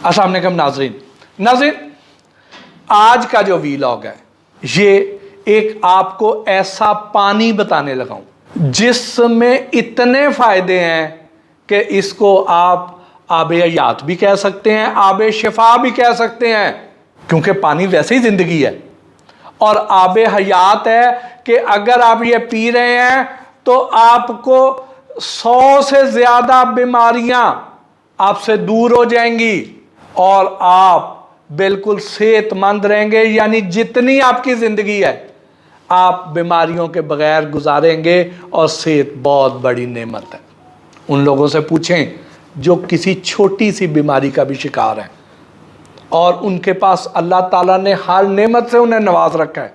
अस्सलाम वालेकुम नाज़रीन, आज का जो वीलॉग है ये एक आपको ऐसा पानी बताने लगा हूं जिसमें इतने फ़ायदे हैं कि इसको आप आबे हयात भी कह सकते हैं, आबे शिफा भी कह सकते हैं, क्योंकि पानी वैसे ही ज़िंदगी है। और आबे हयात है कि अगर आप ये पी रहे हैं तो आपको 100 से ज़्यादा बीमारियां आपसे दूर हो जाएंगी और आप बिल्कुल सेहतमंद रहेंगे। यानी जितनी आपकी ज़िंदगी है आप बीमारियों के बगैर गुजारेंगे और सेहत बहुत बड़ी नेमत है। उन लोगों से पूछें जो किसी छोटी सी बीमारी का भी शिकार हैं और उनके पास अल्लाह ताला ने हर नेमत से उन्हें नवाज रखा है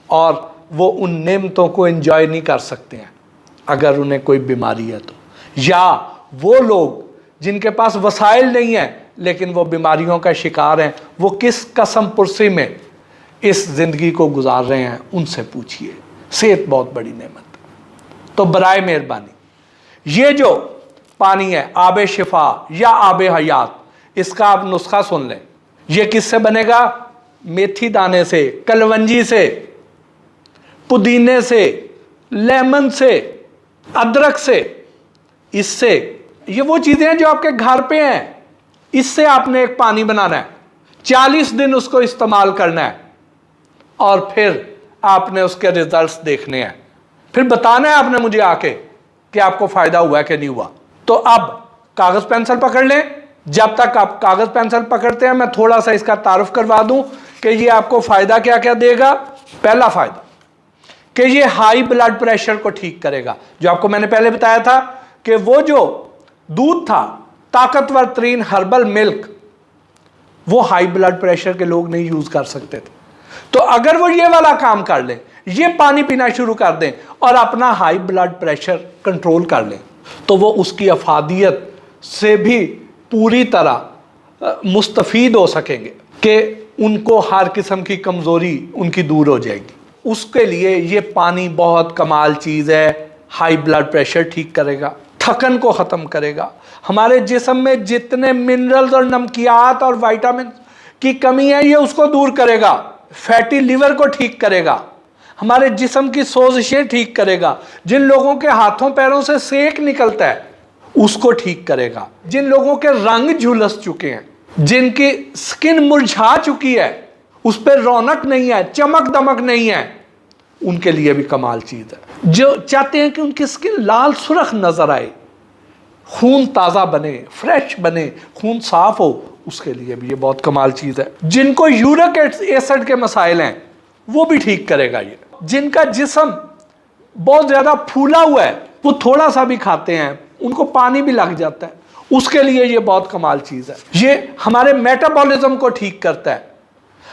और वो उन नेमतों को एंजॉय नहीं कर सकते हैं अगर उन्हें कोई बीमारी है तो। या वो लोग जिनके पास वसाइल नहीं है लेकिन वो बीमारियों का शिकार हैं, वो किस कसम पुरसी में इस ज़िंदगी को गुजार रहे हैं, उनसे पूछिए। सेहत बहुत बड़ी नेमत। तो बराए मेहरबानी ये जो पानी है आबे शिफा या आबे हयात, इसका आप नुस्खा सुन लें। ये किससे बनेगा? मेथी दाने से, कलवंजी से, पुदीने से, लेमन से, अदरक से। इससे ये वो चीज़ें हैं जो आपके घर पे हैं, इससे आपने एक पानी बनाना है, 40 दिन उसको इस्तेमाल करना है और फिर आपने उसके रिजल्ट्स देखने हैं। फिर बताना है आपने मुझे आके कि आपको फ़ायदा हुआ है कि नहीं हुआ। तो अब कागज़ पेंसिल पकड़ लें। जब तक आप कागज़ पेंसिल पकड़ते हैं मैं थोड़ा सा इसका तारुफ करवा दूं कि ये आपको फ़ायदा क्या क्या देगा। पहला फ़ायदा कि ये हाई ब्लड प्रेशर को ठीक करेगा। जो आपको मैंने पहले बताया था कि वो जो दूध था, ताकतवर तरीन हर्बल मिल्क, वो हाई ब्लड प्रेशर के लोग नहीं यूज़ कर सकते थे। तो अगर वो ये वाला काम कर लें, ये पानी पीना शुरू कर दें और अपना हाई ब्लड प्रेशर कंट्रोल कर लें, तो वो उसकी अफादियत से भी पूरी तरह मुस्तफ़ीद हो सकेंगे कि उनको हर किस्म की कमज़ोरी उनकी दूर हो जाएगी। उसके लिए ये पानी बहुत कमाल चीज़ है। हाई ब्लड प्रेशर ठीक करेगा, थकन को ख़त्म करेगा, हमारे जिस्म में जितने मिनरल्स और नमकियात और विटामिन की कमी है ये उसको दूर करेगा, फैटी लिवर को ठीक करेगा, हमारे जिस्म की सोजिशें ठीक करेगा, जिन लोगों के हाथों पैरों से सेक निकलता है उसको ठीक करेगा, जिन लोगों के रंग झुलस चुके हैं, जिनकी स्किन मुरझा चुकी है, उस पर रौनक नहीं है, चमक दमक नहीं है, उनके लिए भी कमाल चीज़ है। जो चाहते हैं कि उनकी स्किन लाल सुर्ख नज़र आए, खून ताज़ा बने, फ्रेश बने, खून साफ हो, उसके लिए भी ये बहुत कमाल चीज़ है। जिनको यूरिक एसिड के मसाइल हैं वो भी ठीक करेगा ये। जिनका जिस्म बहुत ज़्यादा फूला हुआ है, वो थोड़ा सा भी खाते हैं उनको पानी भी लग जाता है, उसके लिए ये बहुत कमाल चीज़ है। ये हमारे मेटाबॉलिज्म को ठीक करता है,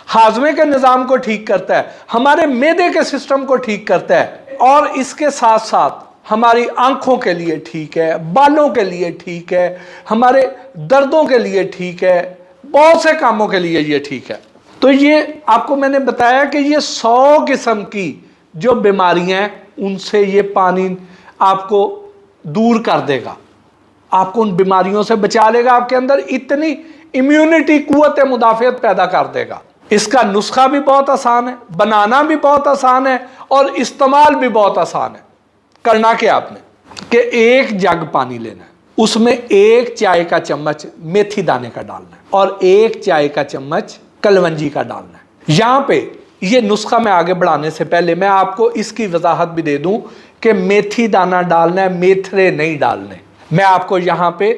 हाजमे के निज़ाम को ठीक करता है, हमारे मैदे के सिस्टम को ठीक करता है और इसके साथ साथ हमारी आंखों के लिए ठीक है, बालों के लिए ठीक है, हमारे दर्दों के लिए ठीक है, बहुत से कामों के लिए ये ठीक है। तो ये आपको मैंने बताया कि ये 100 किस्म की जो बीमारियां हैं उनसे ये पानी आपको दूर कर देगा, आपको उन बीमारियों से बचा लेगा, आपके अंदर इतनी इम्यूनिटी, कुव्वत मुदाफ़ियत पैदा कर देगा। इसका नुस्खा भी बहुत आसान है, बनाना भी बहुत आसान है और इस्तेमाल भी बहुत आसान है। करना क्या आपने कि 1 जग पानी लेना है, उसमें 1 चाय का चम्मच मेथी दाने का डालना है और 1 चाय का चम्मच कलवंजी का डालना है। यहाँ पे ये नुस्खा मैं आगे बढ़ाने से पहले मैं आपको इसकी वजाहत भी दे दूं कि मेथी दाना डालना है, मेथरे नहीं डालने। मैं आपको यहाँ पे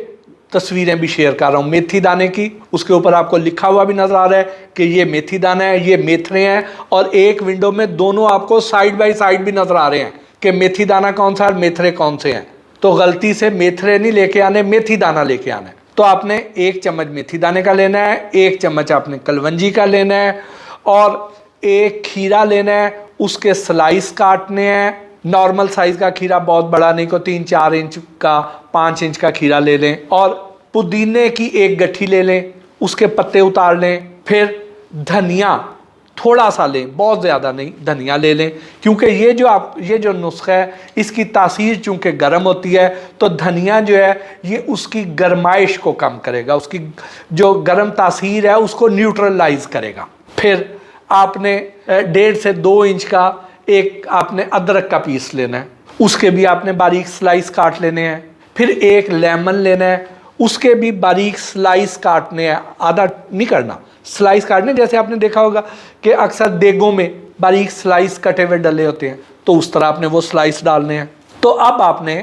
तस्वीरें भी शेयर कर रहा हूँ मेथी दाने की, उसके ऊपर आपको लिखा हुआ भी नजर आ रहा है कि ये मेथी दाना है, ये मेथरे हैं, और एक विंडो में दोनों आपको साइड बाई साइड भी नजर आ रहे हैं कि मेथी दाना कौन सा है और मेथरे कौन से हैं। तो गलती से मेथरे नहीं लेके आने, मेथी दाना लेके आना है। तो आपने 1 चम्मच मेथी दाने का लेना है, 1 चम्मच आपने कलवंजी का लेना है और 1 खीरा लेना है, उसके स्लाइस काटने हैं। नॉर्मल साइज़ का खीरा, बहुत बड़ा नहीं, को 3-4 इंच का, 5 इंच का खीरा ले लें। और पुदीने की 1 गट्ठी ले लें, उसके पत्ते उतार लें। फिर धनिया थोड़ा सा लें, बहुत ज़्यादा नहीं, धनिया ले लें, क्योंकि ये जो नुस्खा है इसकी तासीर चूँकि गर्म होती है, तो धनिया जो है ये उसकी गर्माइश को कम करेगा, उसकी जो गर्म तासीर है उसको न्यूट्रलाइज करेगा। फिर आपने 1.5 से 2 इंच का एक आपने अदरक का पीस लेना है, उसके भी आपने बारीक स्लाइस काट लेने हैं। फिर एक लेमन लेना है, उसके भी बारीक स्लाइस काटने हैं, आधा नहीं करना, स्लाइस काटने। जैसे आपने देखा होगा कि अक्सर देगों में बारीक स्लाइस कटे हुए डले होते हैं, तो उस तरह आपने वो स्लाइस डालने हैं। तो अब आपने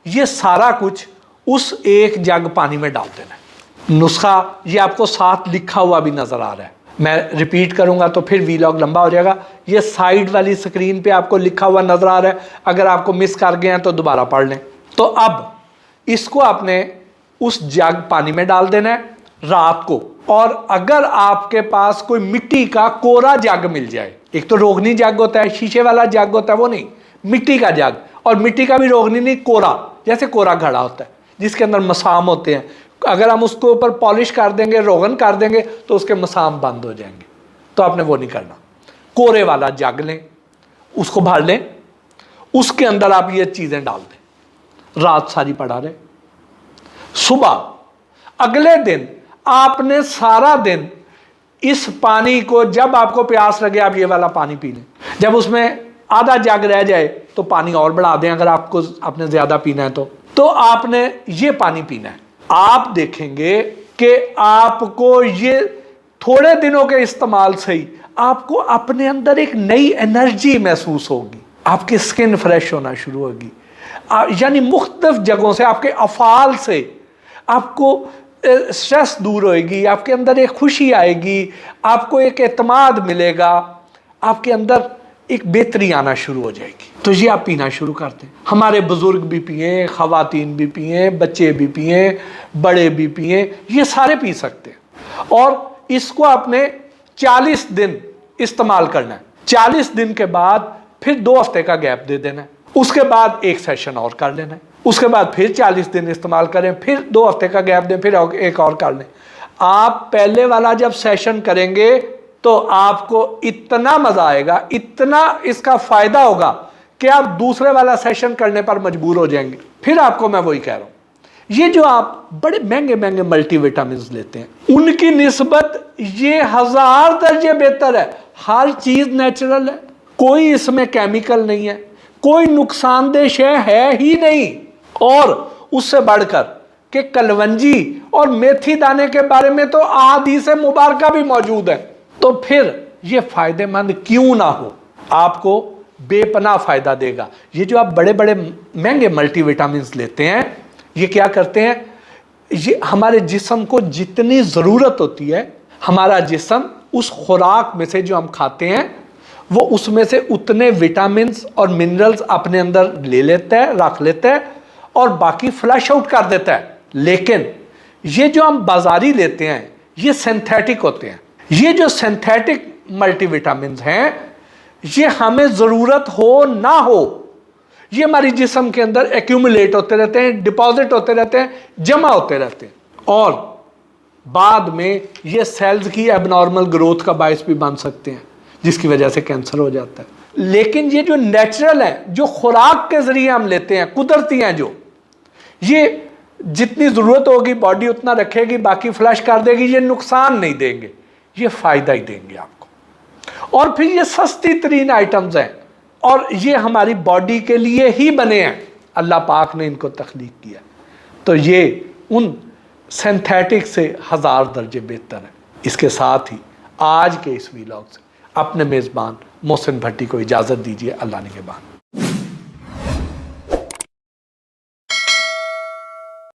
ये सारा कुछ उस एक जग पानी में डाल देना है। नुस्खा ये आपको साथ लिखा हुआ भी नज़र आ रहा है, मैं रिपीट करूंगा तो फिर वीलॉग लंबा हो जाएगा। ये साइड वाली स्क्रीन पे आपको लिखा हुआ नज़र आ रहा है, अगर आपको मिस कर गए हैं तो दोबारा पढ़ लें। तो अब इसको आपने उस जग पानी में डाल देना है रात को। और अगर आपके पास कोई मिट्टी का कोरा जग मिल जाए, एक तो रोगनी जग होता है, शीशे वाला जग होता है, वो नहीं, मिट्टी का जग, और मिट्टी का भी रोगनी नहीं, कोरा, जैसे कोरा घड़ा होता है जिसके अंदर मसाम होते हैं, अगर हम उसके ऊपर पॉलिश कर देंगे, रोगन कर देंगे तो उसके मसाम बंद हो जाएंगे, तो आपने वो नहीं करना। कोरे वाला जग लें, उसको भर लें, उसके अंदर आप ये चीज़ें डाल दें, रात सारी पड़ा रहे। सुबह अगले दिन आपने सारा दिन इस पानी को, जब आपको प्यास लगे आप ये वाला पानी पी लें, जब उसमें आधा जग रह जाए तो पानी और बढ़ा दें, अगर आपने ज़्यादा पीना है तो आपने ये पानी पीना है। आप देखेंगे कि आपको ये थोड़े दिनों के इस्तेमाल से ही आपको अपने अंदर एक नई एनर्जी महसूस होगी, आपकी स्किन फ्रेश होना शुरू होगी, यानी मुख्तलिफ जगहों से, आपके अफ़ाल से आपको स्ट्रेस दूर होएगी, आपके अंदर एक खुशी आएगी, आपको एक एतमाद मिलेगा, आपके अंदर एक बेहतरी आना शुरू हो जाएगी। तो ये आप पीना शुरू कर दें। हमारे बुजुर्ग भी पिए, ख़वातीन भी पिए, बच्चे भी पिए, बड़े भी पिए, ये सारे पी सकते हैं। और इसको आपने 40 दिन इस्तेमाल करना है। 40 दिन के बाद फिर 2 हफ्ते का गैप दे देना है, उसके बाद एक सेशन और कर लेना है, उसके बाद फिर 40 दिन इस्तेमाल करें, फिर 2 हफ्ते का गैप दें, फिर एक और कर लें। आप पहले वाला जब सेशन करेंगे तो आपको इतना मज़ा आएगा, इतना इसका फ़ायदा होगा कि आप दूसरे वाला सेशन करने पर मजबूर हो जाएंगे। फिर आपको मैं वही कह रहा हूँ, ये जो आप बड़े महंगे महंगे मल्टीविटामिन लेते हैं उनकी निस्बत ये 1000 दर्जे बेहतर है। हर चीज़ नेचुरल है, कोई इसमें केमिकल नहीं है, कोई नुकसानदेह शय है ही नहीं। और उससे बढ़कर कि कलवंजी और मेथी दाने के बारे में तो अहादीस मुबारका भी मौजूद है, तो फिर ये फ़ायदेमंद क्यों ना हो, आपको बेपनाह फ़ायदा देगा। ये जो आप बड़े बड़े महंगे मल्टीविटामिन लेते हैं, ये क्या करते हैं, ये हमारे जिस्म को जितनी ज़रूरत होती है, हमारा जिस्म उस खुराक में से जो हम खाते हैं वो उसमें से उतने विटामिन्स और मिनरल्स अपने अंदर ले लेता है, रख लेता है और बाकी फ्लश आउट कर देता है। लेकिन ये जो हम बाजारी लेते हैं ये सिंथेटिक होते हैं। ये जो सिंथेटिक मल्टीविटामिन हैं ये हमें ज़रूरत हो ना हो, ये हमारी जिस्म के अंदर एक्यूमुलेट होते रहते हैं, डिपॉजिट होते रहते हैं, जमा होते रहते हैं, और बाद में ये सेल्स की एबनॉर्मल ग्रोथ का बायस भी बन सकते हैं, जिसकी वजह से कैंसर हो जाता है। लेकिन ये जो नेचुरल है, जो खुराक के ज़रिए हम लेते हैं, कुदरती हैं, जो ये जितनी ज़रूरत होगी बॉडी उतना रखेगी, बाकी फ्लश कर देगी, ये नुकसान नहीं देंगे, ये फ़ायदा ही देंगे आपको। और फिर ये सस्ती तरीन आइटम्स हैं और ये हमारी बॉडी के लिए ही बने हैं, अल्लाह पाक ने इनको तख्लीक किया, तो ये उन सिंथेटिक से 1000 दर्जे बेहतर है। इसके साथ ही आज के इस वीलॉग से अपने मेज़बान मोहसिन भट्टी को इजाज़त दीजिए। अल्लाह निगहबान।